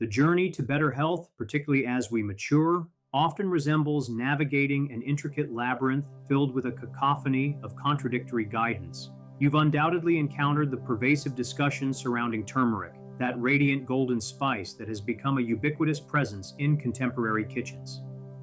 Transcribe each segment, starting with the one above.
The journey to better health, particularly as we mature, often resembles navigating an intricate labyrinth filled with a cacophony of contradictory guidance. You've undoubtedly encountered the pervasive discussion surrounding turmeric, that radiant golden spice that has become a ubiquitous presence in contemporary kitchens.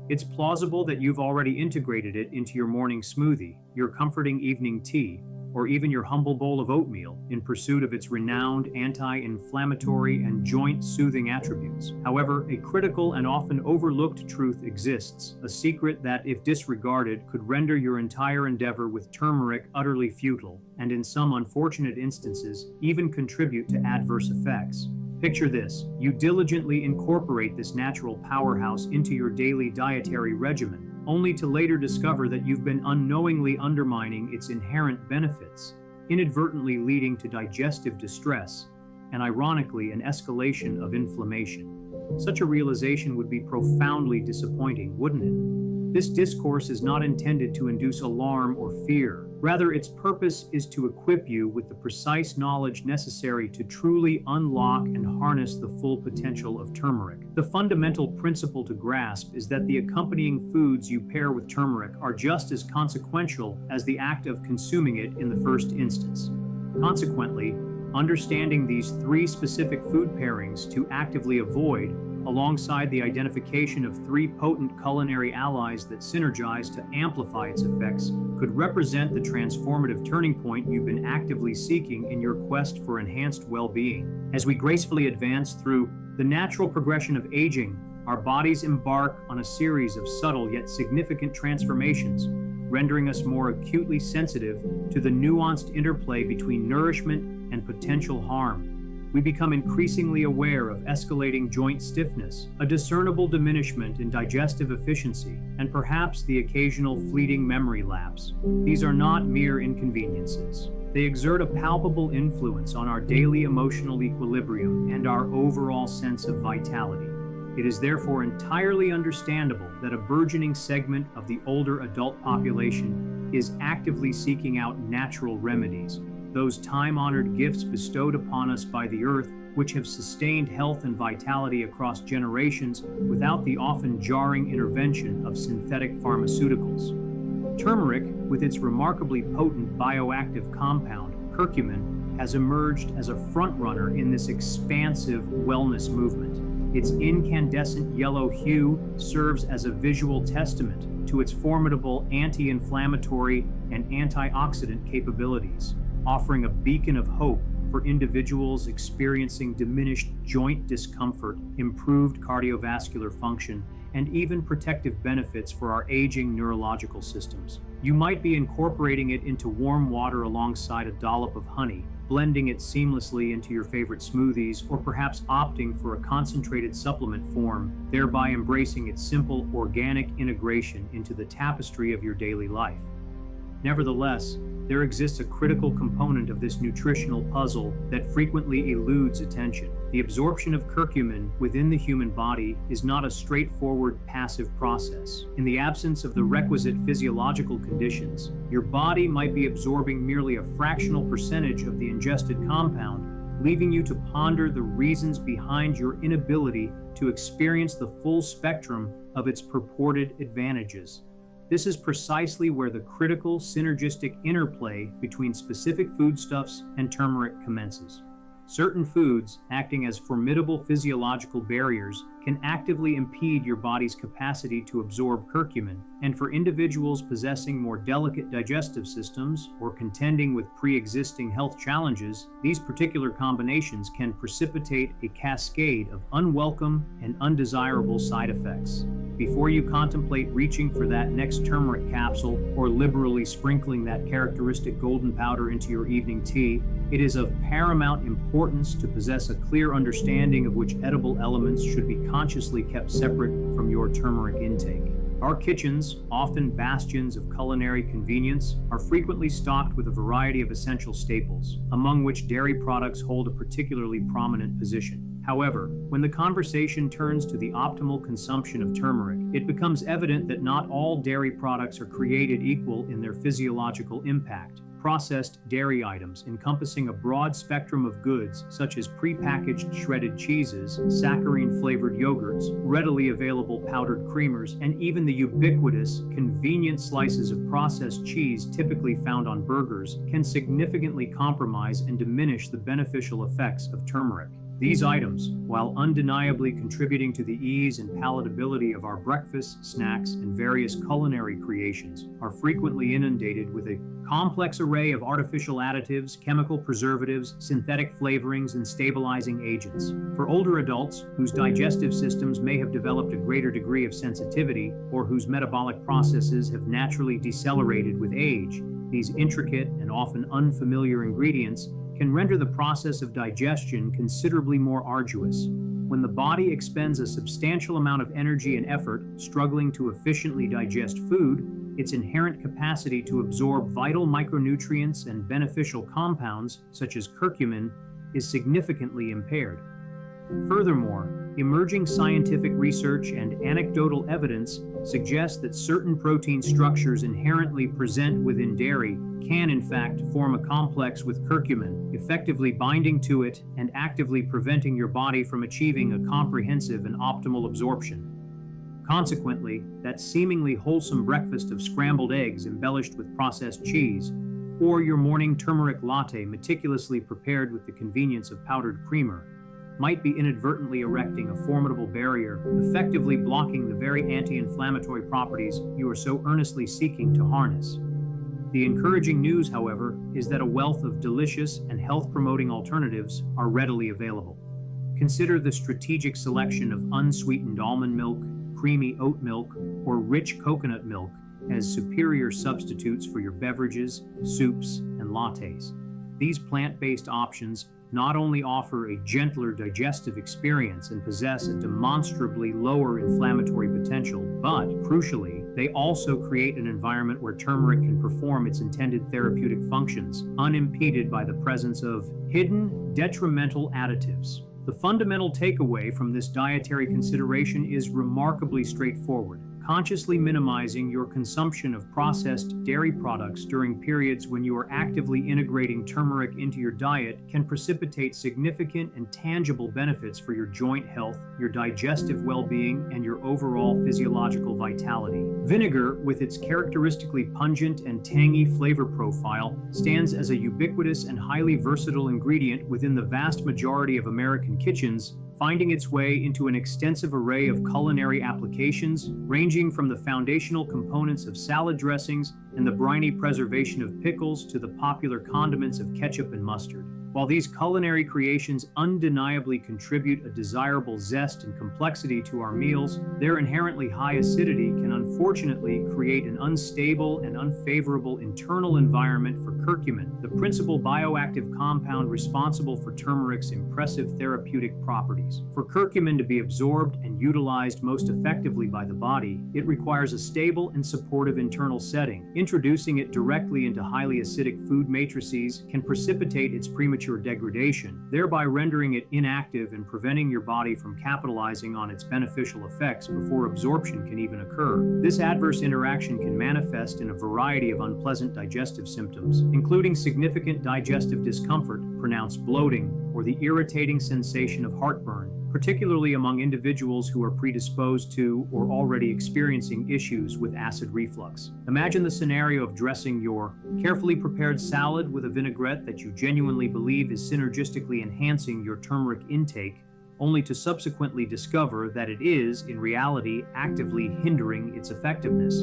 It's plausible that you've already integrated it into your morning smoothie, your comforting evening tea, or even your humble bowl of oatmeal in pursuit of its renowned anti-inflammatory and joint-soothing attributes. However, a critical and often overlooked truth exists, a secret that, if disregarded, could render your entire endeavor with turmeric utterly futile, and in some unfortunate instances, even contribute to adverse effects. Picture this: you diligently incorporate this natural powerhouse into your daily dietary regimen, only to later discover that you've been unknowingly undermining its inherent benefits, inadvertently leading to digestive distress, and ironically, an escalation of inflammation. Such a realization would be profoundly disappointing, wouldn't it? This discourse is not intended to induce alarm or fear. Rather, its purpose is to equip you with the precise knowledge necessary to truly unlock and harness the full potential of turmeric. The fundamental principle to grasp is that the accompanying foods you pair with turmeric are just as consequential as the act of consuming it in the first instance. Consequently, understanding these three specific food pairings to actively avoid, alongside the identification of three potent culinary allies that synergize to amplify its effects, could represent the transformative turning point you've been actively seeking in your quest for enhanced well-being. As we gracefully advance through the natural progression of aging, our bodies embark on a series of subtle yet significant transformations, rendering us more acutely sensitive to the nuanced interplay between nourishment and potential harm. We become increasingly aware of escalating joint stiffness, a discernible diminishment in digestive efficiency, and perhaps the occasional fleeting memory lapse. These are not mere inconveniences. They exert a palpable influence on our daily emotional equilibrium and our overall sense of vitality. It is therefore entirely understandable that a burgeoning segment of the older adult population is actively seeking out natural remedies, those time-honored gifts bestowed upon us by the earth, which have sustained health and vitality across generations without the often jarring intervention of synthetic pharmaceuticals. Turmeric, with its remarkably potent bioactive compound, curcumin, has emerged as a frontrunner in this expansive wellness movement. Its incandescent yellow hue serves as a visual testament to its formidable anti-inflammatory and antioxidant capabilities, offering a beacon of hope for individuals experiencing diminished joint discomfort, improved cardiovascular function, and even protective benefits for our aging neurological systems. You might be incorporating it into warm water alongside a dollop of honey, blending it seamlessly into your favorite smoothies, or perhaps opting for a concentrated supplement form, thereby embracing its simple, organic integration into the tapestry of your daily life. Nevertheless, there exists a critical component of this nutritional puzzle that frequently eludes attention. The absorption of curcumin within the human body is not a straightforward passive process. In the absence of the requisite physiological conditions, your body might be absorbing merely a fractional percentage of the ingested compound, leaving you to ponder the reasons behind your inability to experience the full spectrum of its purported advantages. This is precisely where the critical synergistic interplay between specific foodstuffs and turmeric commences. Certain foods, acting as formidable physiological barriers, can actively impede your body's capacity to absorb curcumin, and for individuals possessing more delicate digestive systems or contending with pre-existing health challenges, these particular combinations can precipitate a cascade of unwelcome and undesirable side effects. Before you contemplate reaching for that next turmeric capsule or liberally sprinkling that characteristic golden powder into your evening tea, it is of paramount importance to possess a clear understanding of which edible elements should be consciously kept separate from your turmeric intake. Our kitchens, often bastions of culinary convenience, are frequently stocked with a variety of essential staples, among which dairy products hold a particularly prominent position. However, when the conversation turns to the optimal consumption of turmeric, it becomes evident that not all dairy products are created equal in their physiological impact. processed dairy items encompassing a broad spectrum of goods such as prepackaged shredded cheeses, saccharine-flavored yogurts, readily available powdered creamers, and even the ubiquitous, convenient slices of processed cheese typically found on burgers can significantly compromise and diminish the beneficial effects of turmeric. These items, while undeniably contributing to the ease and palatability of our breakfasts, snacks, and various culinary creations, are frequently inundated with a complex array of artificial additives, chemical preservatives, synthetic flavorings, and stabilizing agents. For older adults whose digestive systems may have developed a greater degree of sensitivity or whose metabolic processes have naturally decelerated with age, these intricate and often unfamiliar ingredients can render the process of digestion considerably more arduous. When the body expends a substantial amount of energy and effort struggling to efficiently digest food, its inherent capacity to absorb vital micronutrients and beneficial compounds, such as curcumin, is significantly impaired. Furthermore, emerging scientific research and anecdotal evidence suggest that certain protein structures inherently present within dairy can in fact form a complex with curcumin, effectively binding to it and actively preventing your body from achieving a comprehensive and optimal absorption. Consequently, that seemingly wholesome breakfast of scrambled eggs embellished with processed cheese, or your morning turmeric latte meticulously prepared with the convenience of powdered creamer, might be inadvertently erecting a formidable barrier, effectively blocking the very anti-inflammatory properties you are so earnestly seeking to harness. The encouraging news, however, is that a wealth of delicious and health-promoting alternatives are readily available. Consider the strategic selection of unsweetened almond milk, creamy oat milk, or rich coconut milk as superior substitutes for your beverages, soups, and lattes. These plant-based options not only offer a gentler digestive experience and possess a demonstrably lower inflammatory potential, but, crucially, they also create an environment where turmeric can perform its intended therapeutic functions, unimpeded by the presence of hidden, detrimental additives. The fundamental takeaway from this dietary consideration is remarkably straightforward. Consciously minimizing your consumption of processed dairy products during periods when you are actively integrating turmeric into your diet can precipitate significant and tangible benefits for your joint health, your digestive well-being, and your overall physiological vitality. Vinegar, with its characteristically pungent and tangy flavor profile, stands as a ubiquitous and highly versatile ingredient within the vast majority of American kitchens, finding its way into an extensive array of culinary applications, ranging from the foundational components of salad dressings and the briny preservation of pickles to the popular condiments of ketchup and mustard. While these culinary creations undeniably contribute a desirable zest and complexity to our meals, their inherently high acidity can unfortunately create an unstable and unfavorable internal environment for curcumin, the principal bioactive compound responsible for turmeric's impressive therapeutic properties. For curcumin to be absorbed and utilized most effectively by the body, it requires a stable and supportive internal setting. Introducing it directly into highly acidic food matrices can precipitate its premature degradation, thereby rendering it inactive and preventing your body from capitalizing on its beneficial effects before absorption can even occur. This adverse interaction can manifest in a variety of unpleasant digestive symptoms, including significant digestive discomfort, pronounced bloating, or the irritating sensation of heartburn, particularly among individuals who are predisposed to or already experiencing issues with acid reflux. Imagine the scenario of dressing your carefully prepared salad with a vinaigrette that you genuinely believe is synergistically enhancing your turmeric intake, only to subsequently discover that it is, in reality, actively hindering its effectiveness.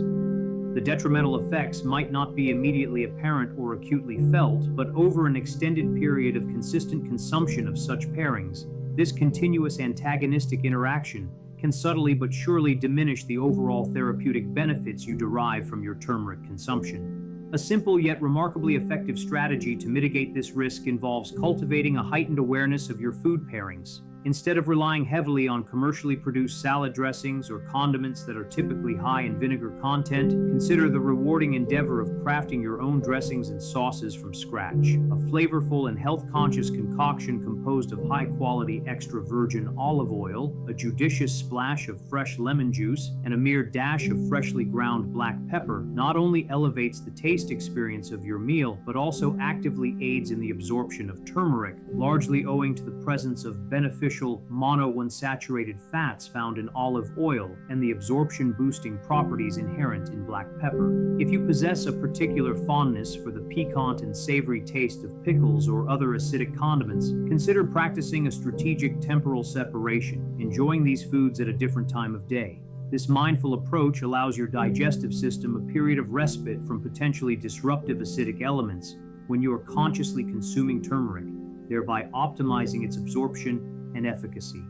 The detrimental effects might not be immediately apparent or acutely felt, but over an extended period of consistent consumption of such pairings, this continuous antagonistic interaction can subtly but surely diminish the overall therapeutic benefits you derive from your turmeric consumption. A simple yet remarkably effective strategy to mitigate this risk involves cultivating a heightened awareness of your food pairings. Instead of relying heavily on commercially produced salad dressings or condiments that are typically high in vinegar content, consider the rewarding endeavor of crafting your own dressings and sauces from scratch. A flavorful and health-conscious concoction composed of high-quality extra virgin olive oil, a judicious splash of fresh lemon juice, and a mere dash of freshly ground black pepper not only elevates the taste experience of your meal, but also actively aids in the absorption of turmeric, largely owing to the presence of beneficial monounsaturated fats found in olive oil and the absorption-boosting properties inherent in black pepper. If you possess a particular fondness for the piquant and savory taste of pickles or other acidic condiments, consider practicing a strategic temporal separation, enjoying these foods at a different time of day. This mindful approach allows your digestive system a period of respite from potentially disruptive acidic elements when you are consciously consuming turmeric, thereby optimizing its absorption and efficacy.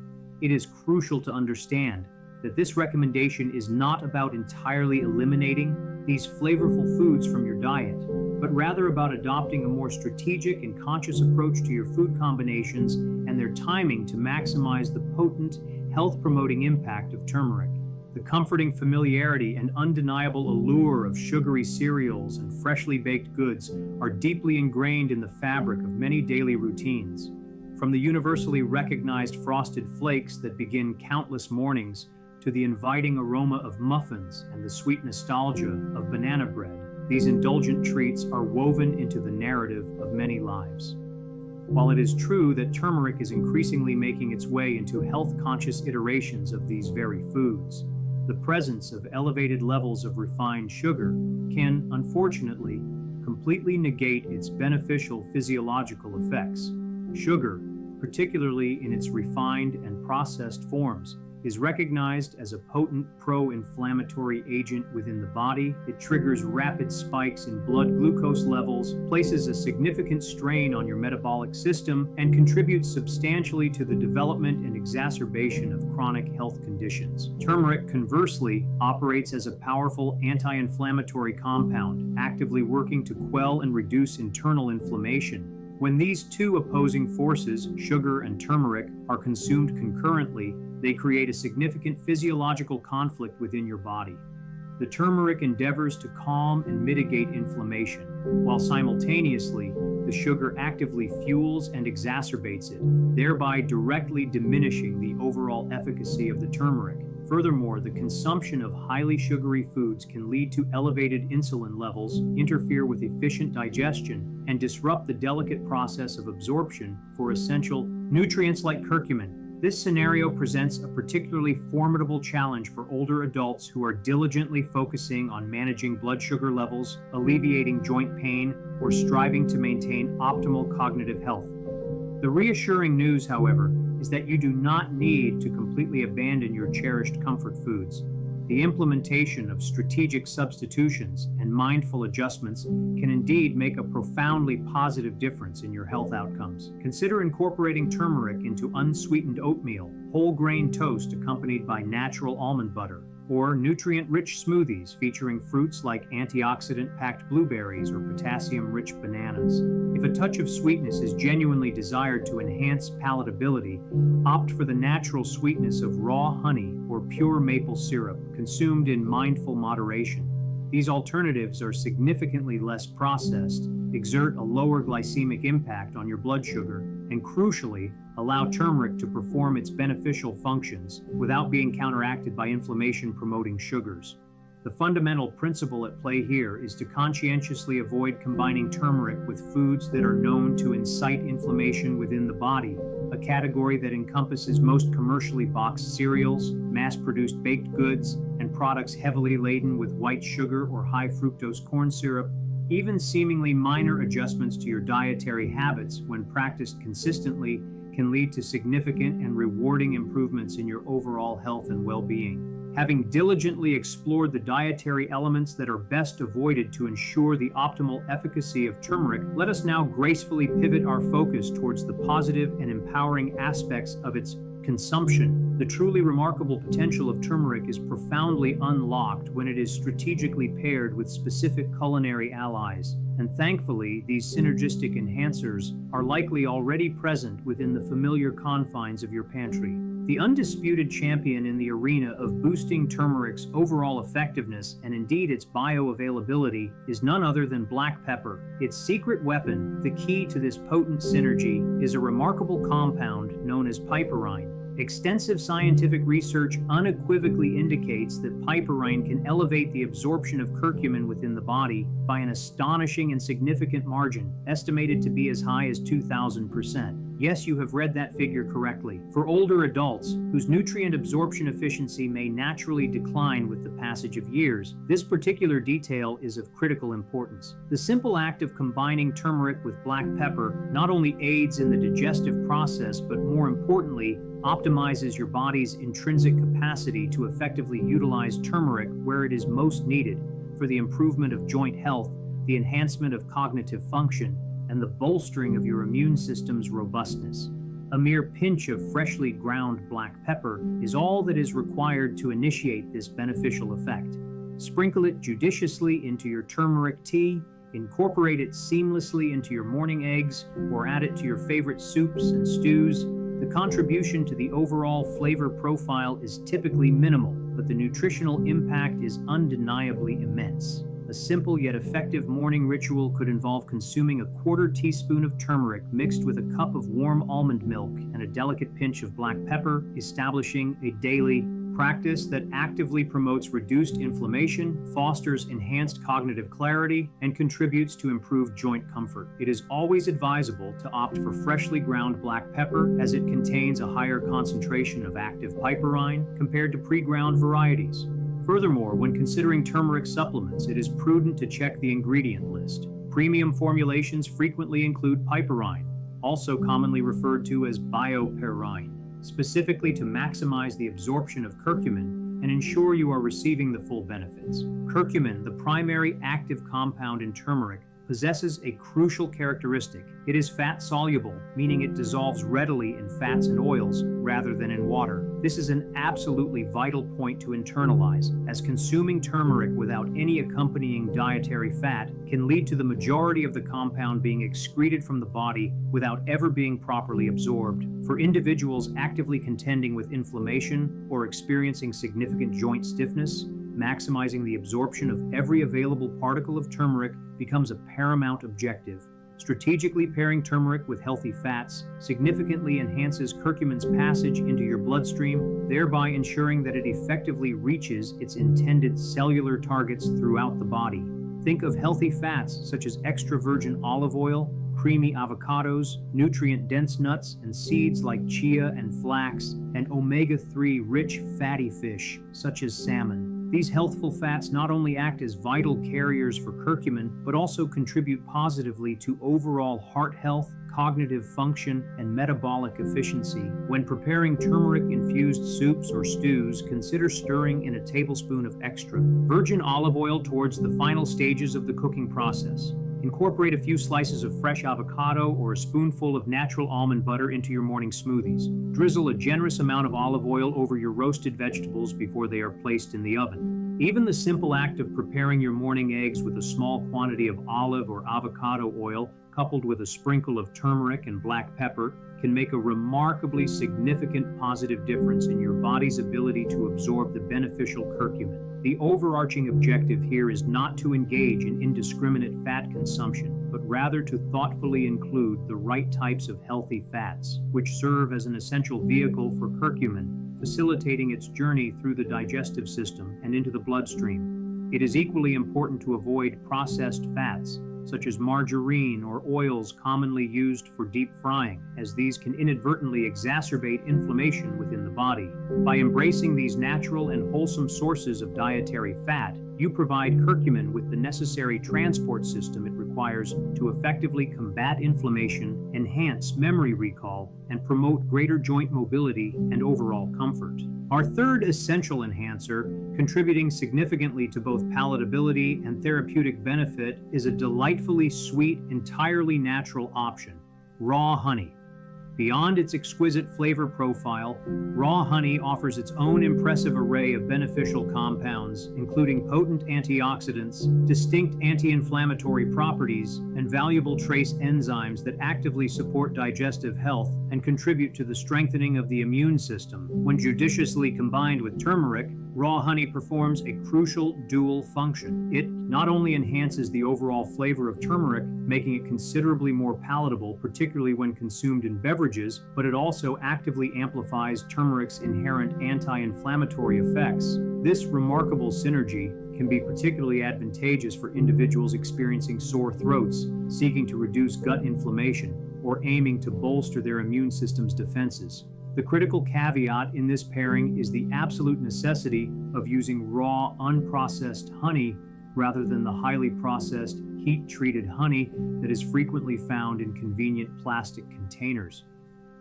It is crucial to understand that this recommendation is not about entirely eliminating these flavorful foods from your diet, but rather about adopting a more strategic and conscious approach to your food combinations and their timing to maximize the potent, health-promoting impact of turmeric. The comforting familiarity and undeniable allure of sugary cereals and freshly baked goods are deeply ingrained in the fabric of many daily routines. From the universally recognized frosted flakes that begin countless mornings to the inviting aroma of muffins and the sweet nostalgia of banana bread, these indulgent treats are woven into the narrative of many lives. While it is true that turmeric is increasingly making its way into health-conscious iterations of these very foods, the presence of elevated levels of refined sugar can, unfortunately, completely negate its beneficial physiological effects. Sugar, particularly in its refined and processed forms, is recognized as a potent pro-inflammatory agent within the body. It triggers rapid spikes in blood glucose levels, places a significant strain on your metabolic system, and contributes substantially to the development and exacerbation of chronic health conditions. Turmeric, conversely, operates as a powerful anti-inflammatory compound, actively working to quell and reduce internal inflammation. When these two opposing forces, sugar and turmeric, are consumed concurrently, they create a significant physiological conflict within your body. The turmeric endeavors to calm and mitigate inflammation, while simultaneously, the sugar actively fuels and exacerbates it, thereby directly diminishing the overall efficacy of the turmeric. Furthermore, the consumption of highly sugary foods can lead to elevated insulin levels, interfere with efficient digestion, and disrupt the delicate process of absorption for essential nutrients like curcumin. This scenario presents a particularly formidable challenge for older adults who are diligently focusing on managing blood sugar levels, alleviating joint pain, or striving to maintain optimal cognitive health. The reassuring news, however, is that you do not need to completely abandon your cherished comfort foods. The implementation of strategic substitutions and mindful adjustments can indeed make a profoundly positive difference in your health outcomes. Consider incorporating turmeric into unsweetened oatmeal, whole grain toast accompanied by natural almond butter, or nutrient-rich smoothies featuring fruits like antioxidant-packed blueberries or potassium-rich bananas. If a touch of sweetness is genuinely desired to enhance palatability, opt for the natural sweetness of raw honey or pure maple syrup, consumed in mindful moderation. These alternatives are significantly less processed, exert a lower glycemic impact on your blood sugar, and crucially, allow turmeric to perform its beneficial functions without being counteracted by inflammation-promoting sugars. The fundamental principle at play here is to conscientiously avoid combining turmeric with foods that are known to incite inflammation within the body, a category that encompasses most commercially boxed cereals, mass-produced baked goods, and products heavily laden with white sugar or high fructose corn syrup. Even seemingly minor adjustments to your dietary habits, when practiced consistently, can lead to significant and rewarding improvements in your overall health and well-being. Having diligently explored the dietary elements that are best avoided to ensure the optimal efficacy of turmeric, let us now gracefully pivot our focus towards the positive and empowering aspects of its consumption. The truly remarkable potential of turmeric is profoundly unlocked when it is strategically paired with specific culinary allies, and thankfully, these synergistic enhancers are likely already present within the familiar confines of your pantry. The undisputed champion in the arena of boosting turmeric's overall effectiveness and indeed its bioavailability is none other than black pepper. Its secret weapon, the key to this potent synergy, is a remarkable compound known as piperine. Extensive scientific research unequivocally indicates that piperine can elevate the absorption of curcumin within the body by an astonishing and significant margin, estimated to be as high as 2,000%. Yes, you have read that figure correctly. For older adults, whose nutrient absorption efficiency may naturally decline with the passage of years, this particular detail is of critical importance. The simple act of combining turmeric with black pepper not only aids in the digestive process, but more importantly, optimizes your body's intrinsic capacity to effectively utilize turmeric where it is most needed for the improvement of joint health, the enhancement of cognitive function, and the bolstering of your immune system's robustness. A mere pinch of freshly ground black pepper is all that is required to initiate this beneficial effect. Sprinkle it judiciously into your turmeric tea, incorporate it seamlessly into your morning eggs, or add it to your favorite soups and stews. The contribution to the overall flavor profile is typically minimal, but the nutritional impact is undeniably immense. A simple yet effective morning ritual could involve consuming a quarter teaspoon of turmeric mixed with a cup of warm almond milk and a delicate pinch of black pepper, establishing a daily practice that actively promotes reduced inflammation, fosters enhanced cognitive clarity, and contributes to improved joint comfort. It is always advisable to opt for freshly ground black pepper, as it contains a higher concentration of active piperine compared to pre-ground varieties. Furthermore, when considering turmeric supplements, it is prudent to check the ingredient list. Premium formulations frequently include piperine, also commonly referred to as bioperine, specifically to maximize the absorption of curcumin and ensure you are receiving the full benefits. Curcumin, the primary active compound in turmeric, possesses a crucial characteristic. It is fat-soluble, meaning it dissolves readily in fats and oils rather than in water. This is an absolutely vital point to internalize, as consuming turmeric without any accompanying dietary fat can lead to the majority of the compound being excreted from the body without ever being properly absorbed. For individuals actively contending with inflammation or experiencing significant joint stiffness, maximizing the absorption of every available particle of turmeric becomes a paramount objective. Strategically pairing turmeric with healthy fats significantly enhances curcumin's passage into your bloodstream, thereby ensuring that it effectively reaches its intended cellular targets throughout the body. Think of healthy fats such as extra virgin olive oil, creamy avocados, nutrient-dense nuts and seeds like chia and flax, and omega-3 rich fatty fish such as salmon. These healthful fats not only act as vital carriers for curcumin, but also contribute positively to overall heart health, cognitive function, and metabolic efficiency. When preparing turmeric-infused soups or stews, consider stirring in a tablespoon of extra virgin olive oil towards the final stages of the cooking process. Incorporate a few slices of fresh avocado or a spoonful of natural almond butter into your morning smoothies. Drizzle a generous amount of olive oil over your roasted vegetables before they are placed in the oven. Even the simple act of preparing your morning eggs with a small quantity of olive or avocado oil, coupled with a sprinkle of turmeric and black pepper, can make a remarkably significant positive difference in your body's ability to absorb the beneficial curcumin. The overarching objective here is not to engage in indiscriminate fat consumption, but rather to thoughtfully include the right types of healthy fats, which serve as an essential vehicle for curcumin, facilitating its journey through the digestive system and into the bloodstream. It is equally important to avoid processed fats, such as margarine or oils commonly used for deep frying, as these can inadvertently exacerbate inflammation within the body. By embracing these natural and wholesome sources of dietary fat, you provide curcumin with the necessary transport system it requires to effectively combat inflammation, enhance memory recall, and promote greater joint mobility and overall comfort. Our third essential enhancer, contributing significantly to both palatability and therapeutic benefit, is a delightfully sweet, entirely natural option: raw honey. Beyond its exquisite flavor profile, raw honey offers its own impressive array of beneficial compounds, including potent antioxidants, distinct anti-inflammatory properties, and valuable trace enzymes that actively support digestive health and contribute to the strengthening of the immune system. When judiciously combined with turmeric, raw honey performs a crucial dual function. It not only enhances the overall flavor of turmeric, making it considerably more palatable, particularly when consumed in beverages, but it also actively amplifies turmeric's inherent anti-inflammatory effects. This remarkable synergy can be particularly advantageous for individuals experiencing sore throats, seeking to reduce gut inflammation, or aiming to bolster their immune system's defenses. The critical caveat in this pairing is the absolute necessity of using raw, unprocessed honey rather than the highly processed, heat-treated honey that is frequently found in convenient plastic containers.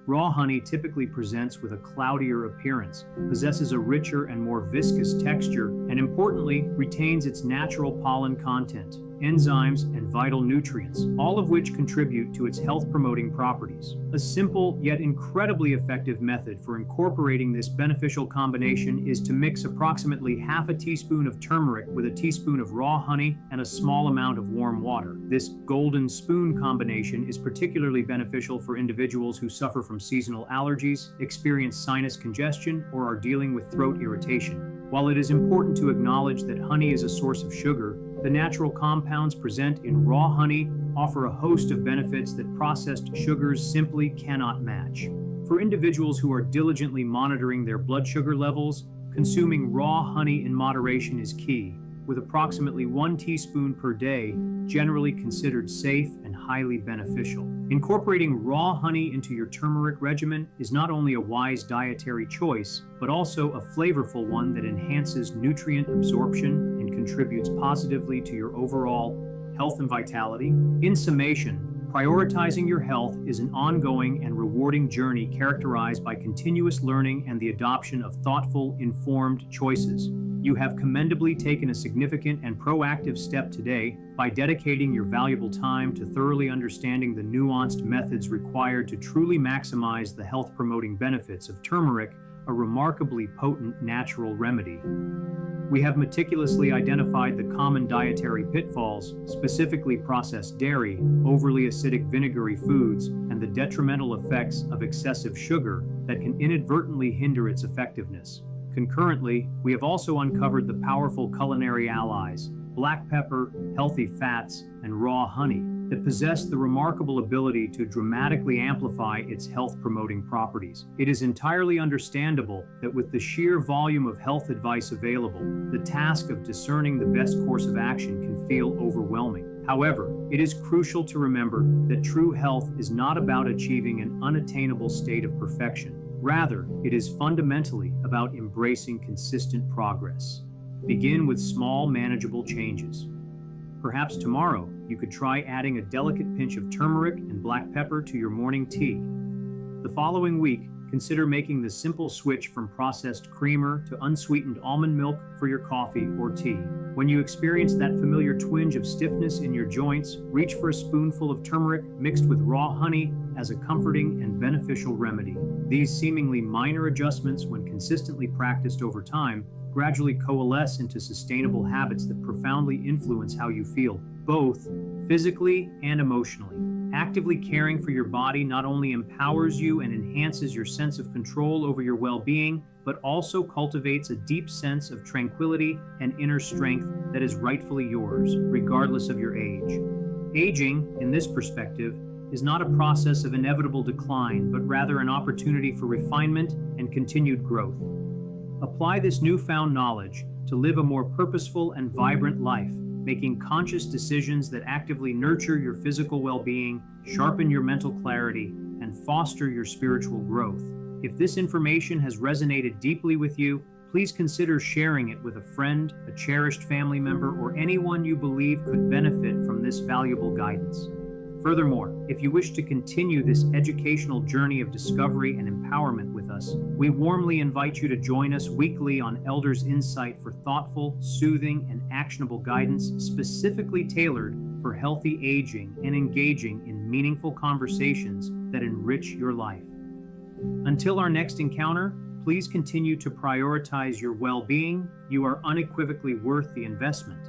Raw honey typically presents with a cloudier appearance, possesses a richer and more viscous texture, and importantly, retains its natural pollen content, enzymes, and vital nutrients, all of which contribute to its health-promoting properties. A simple yet incredibly effective method for incorporating this beneficial combination is to mix approximately half a teaspoon of turmeric with a teaspoon of raw honey and a small amount of warm water. This golden spoon combination is particularly beneficial for individuals who suffer from seasonal allergies, experience sinus congestion, or are dealing with throat irritation. While it is important to acknowledge that honey is a source of sugar, the natural compounds present in raw honey offer a host of benefits that processed sugars simply cannot match. For individuals who are diligently monitoring their blood sugar levels, consuming raw honey in moderation is key, with approximately 1 teaspoon per day generally considered safe and highly beneficial. Incorporating raw honey into your turmeric regimen is not only a wise dietary choice, but also a flavorful one that enhances nutrient absorption and contributes positively to your overall health and vitality. In summation, prioritizing your health is an ongoing and rewarding journey characterized by continuous learning and the adoption of thoughtful, informed choices. You have commendably taken a significant and proactive step today by dedicating your valuable time to thoroughly understanding the nuanced methods required to truly maximize the health-promoting benefits of turmeric, a remarkably potent natural remedy. We have meticulously identified the common dietary pitfalls, specifically processed dairy, overly acidic vinegary foods, and the detrimental effects of excessive sugar that can inadvertently hinder its effectiveness. Concurrently, we have also uncovered the powerful culinary allies, black pepper, healthy fats, and raw honey, that possess the remarkable ability to dramatically amplify its health-promoting properties. It is entirely understandable that with the sheer volume of health advice available, the task of discerning the best course of action can feel overwhelming. However, it is crucial to remember that true health is not about achieving an unattainable state of perfection. Rather, it is fundamentally about embracing consistent progress. Begin with small, manageable changes. Perhaps tomorrow, you could try adding a delicate pinch of turmeric and black pepper to your morning tea. The following week, consider making the simple switch from processed creamer to unsweetened almond milk for your coffee or tea. When you experience that familiar twinge of stiffness in your joints, reach for a spoonful of turmeric mixed with raw honey as a comforting and beneficial remedy. These seemingly minor adjustments, when consistently practiced over time, gradually coalesce into sustainable habits that profoundly influence how you feel, both physically and emotionally. Actively caring for your body not only empowers you and enhances your sense of control over your well-being, but also cultivates a deep sense of tranquility and inner strength that is rightfully yours, regardless of your age. Aging, in this perspective, is not a process of inevitable decline, but rather an opportunity for refinement and continued growth. Apply this newfound knowledge to live a more purposeful and vibrant life, making conscious decisions that actively nurture your physical well-being, sharpen your mental clarity, and foster your spiritual growth. If this information has resonated deeply with you, please consider sharing it with a friend, a cherished family member, or anyone you believe could benefit from this valuable guidance. Furthermore, if you wish to continue this educational journey of discovery and empowerment with us, we warmly invite you to join us weekly on Elders Insight for thoughtful, soothing, and actionable guidance specifically tailored for healthy aging and engaging in meaningful conversations that enrich your life. Until our next encounter, please continue to prioritize your well-being. You are unequivocally worth the investment.